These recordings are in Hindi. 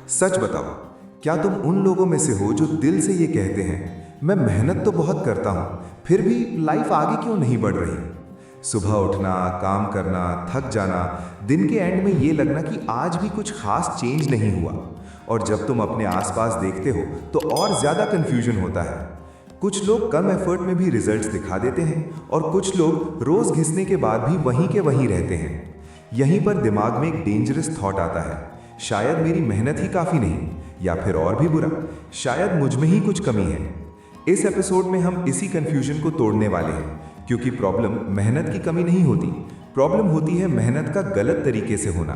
सच बताओ, क्या तुम उन लोगों में से हो जो दिल से ये कहते हैं, मैं मेहनत तो बहुत करता हूँ, फिर भी लाइफ आगे क्यों नहीं बढ़ रही? सुबह उठना, काम करना, थक जाना, दिन के एंड में ये लगना कि आज भी कुछ खास चेंज नहीं हुआ। और जब तुम अपने आसपास देखते हो तो और ज़्यादा कन्फ्यूजन होता है। कुछ लोग कम एफर्ट में भी रिजल्ट्स दिखा देते हैं और कुछ लोग रोज़ घिसने के बाद भी वहीं के वहीं रहते हैं। यहीं पर दिमाग में एक डेंजरस थॉट आता है, शायद मेरी मेहनत ही काफ़ी नहीं, या फिर और भी बुरा, शायद मुझ में ही कुछ कमी है। इस एपिसोड में हम इसी कन्फ्यूजन को तोड़ने वाले हैं, क्योंकि प्रॉब्लम मेहनत की कमी नहीं होती, प्रॉब्लम होती है मेहनत का गलत तरीके से होना।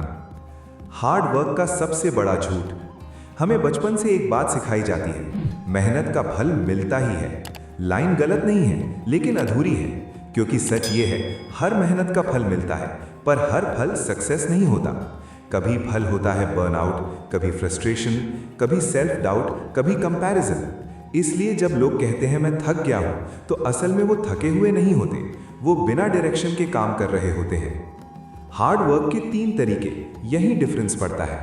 हार्ड वर्क का सबसे बड़ा झूठ। हमें बचपन से एक बात सिखाई जाती है, मेहनत का फल मिलता ही है। लाइन गलत नहीं है, लेकिन अधूरी है, क्योंकि सच ये है, हर मेहनत का फल मिलता है, पर हर फल सक्सेस नहीं होता। कभी फल होता है बर्नआउट, कभी फ्रस्ट्रेशन, कभी सेल्फ डाउट, कभी कंपैरिजन। इसलिए जब लोग कहते हैं मैं थक गया हूं, तो असल में वो थके हुए नहीं होते, वो बिना डायरेक्शन के काम कर रहे होते हैं। हार्ड वर्क के 3 तरीके, यही डिफरेंस पड़ता है।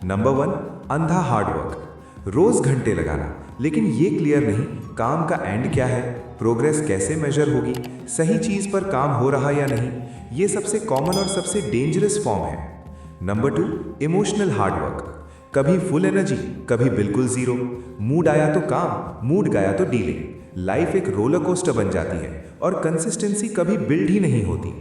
नंबर 1, अंधा हार्ड वर्क। रोज घंटे लगाना, लेकिन ये क्लियर नहीं काम का एंड क्या है, प्रोग्रेस कैसे मेजर होगी, सही चीज पर काम हो रहा या नहीं। ये सबसे कॉमन और सबसे डेंजरस फॉर्म है। Number 2, emotional hard work. कभी फुल एनर्जी, कभी बिल्कुल जीरो। मूड आया तो काम, मूड गया तो डीले। लाइफ एक रोलर कोस्टर बन जाती है और कंसिस्टेंसी कभी बिल्ड ही नहीं होती।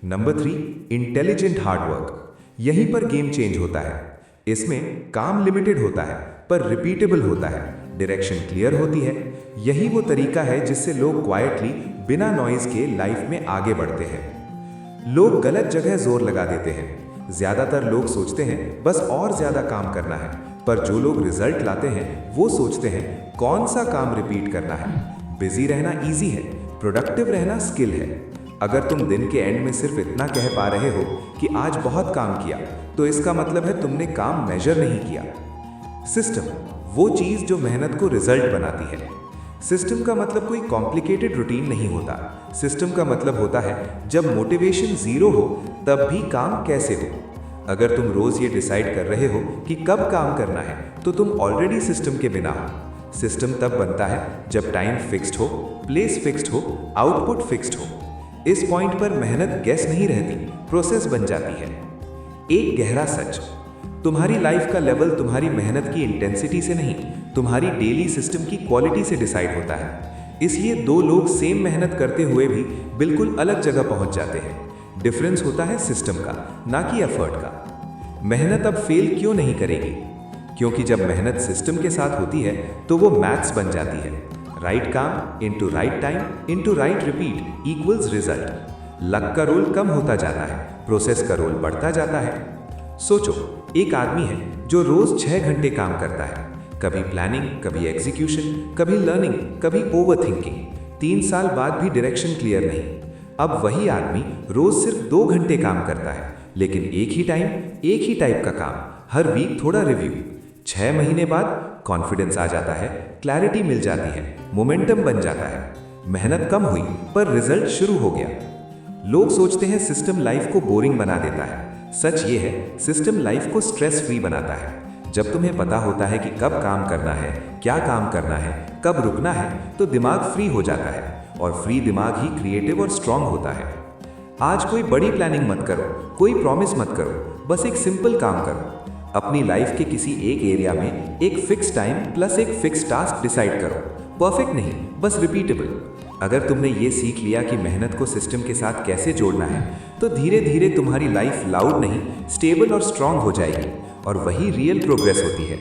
Number 3, intelligent hard work. यहीं पर गेम चेंज होता है। इसमें काम लिमिटेड होता है, पर रिपीटेबल होता है, डायरेक्शन क्लियर होती है। यही वो तरीका है जिससे लोग क्वाइटली, बिना नॉइज के लाइफ में आगे बढ़ते हैं। लोग गलत जगह जोर लगा देते हैं। ज्यादातर लोग सोचते हैं बस और ज्यादा काम करना है, पर जो लोग रिजल्ट लाते हैं वो सोचते हैं कौन सा काम रिपीट करना है। बिजी रहना इजी है, प्रोडक्टिव रहना स्किल है। अगर तुम दिन के एंड में सिर्फ इतना कह पा रहे हो कि आज बहुत काम किया, तो इसका मतलब है तुमने काम मेजर नहीं किया। सिस्टम, वो चीज जो मेहनत को रिजल्ट बनाती है। सिस्टम का मतलब कोई कॉम्प्लिकेटेड रूटीन नहीं होता। सिस्टम का मतलब होता है जब मोटिवेशन जीरो हो तब भी काम कैसे हो। अगर तुम रोज ये डिसाइड कर रहे हो कि कब काम करना है, तो तुम ऑलरेडी सिस्टम के बिना हो। सिस्टम तब बनता है जब टाइम फिक्स्ड हो, प्लेस फिक्स्ड हो, आउटपुट फिक्स्ड हो। इस पॉइंट पर मेहनत गेस नहीं रहती, प्रोसेस बन जाती है। एक गहरा सच, तुम्हारी लाइफ का लेवल तुम्हारी मेहनत की इंटेंसिटी से नहीं, तुम्हारी डेली सिस्टम की क्वालिटी से डिसाइड होता है। इसलिए 2 लोग सेम मेहनत करते हुए भी बिल्कुल अलग जगह पहुंच जाते हैं। डिफरेंस होता है सिस्टम का, ना कि एफर्ट का। मेहनत अब फेल क्यों नहीं करेगी? क्योंकि जब मेहनत सिस्टम के साथ होती है तो वो मैथ्स बन जाती है। राइट काम into right time into right repeat equals result. Luck का रोल कम होता जाता है, प्रोसेस का रोल बढ़ता जाता है। सोचो, एक आदमी है जो रोज 6 घंटे काम करता है, कभी प्लानिंग, कभी एग्जीक्यूशन, कभी लर्निंग, कभी ओवरथिंकिंग। 3 साल बाद भी डायरेक्शन क्लियर नहीं। अब वही आदमी रोज सिर्फ 2 घंटे काम करता है, लेकिन एक ही टाइम, एक ही टाइप का काम, हर वीक थोड़ा रिव्यू। 6 महीने बाद कॉन्फिडेंस आ जाता है, क्लैरिटी मिल जाती है, मोमेंटम बन जाता है। मेहनत कम हुई पर रिजल्ट शुरू हो गया। लोग सोचते हैं सिस्टम लाइफ को बोरिंग बना देता है। सच ये है, सिस्टम लाइफ को स्ट्रेस फ्री बनाता है। जब तुम्हें पता होता है कि कब काम करना है, क्या काम करना है, कब रुकना है, तो दिमाग फ्री हो जाता है, और फ्री दिमाग ही क्रिएटिव और स्ट्रांग होता है। आज कोई बड़ी प्लानिंग मत करो, कोई प्रॉमिस मत करो, बस एक सिंपल काम करो। अपनी लाइफ के किसी एक एरिया में एक फिक्स टाइम प्लस एक फिक्स टास्क डिसाइड करो। परफेक्ट नहीं, बस रिपीटेबल। अगर तुमने ये सीख लिया कि मेहनत को सिस्टम के साथ कैसे जोड़ना है, तो धीरे धीरे तुम्हारी लाइफ लाउड नहीं, स्टेबल और स्ट्रांग हो जाएगी, और वही रियल प्रोग्रेस होती है।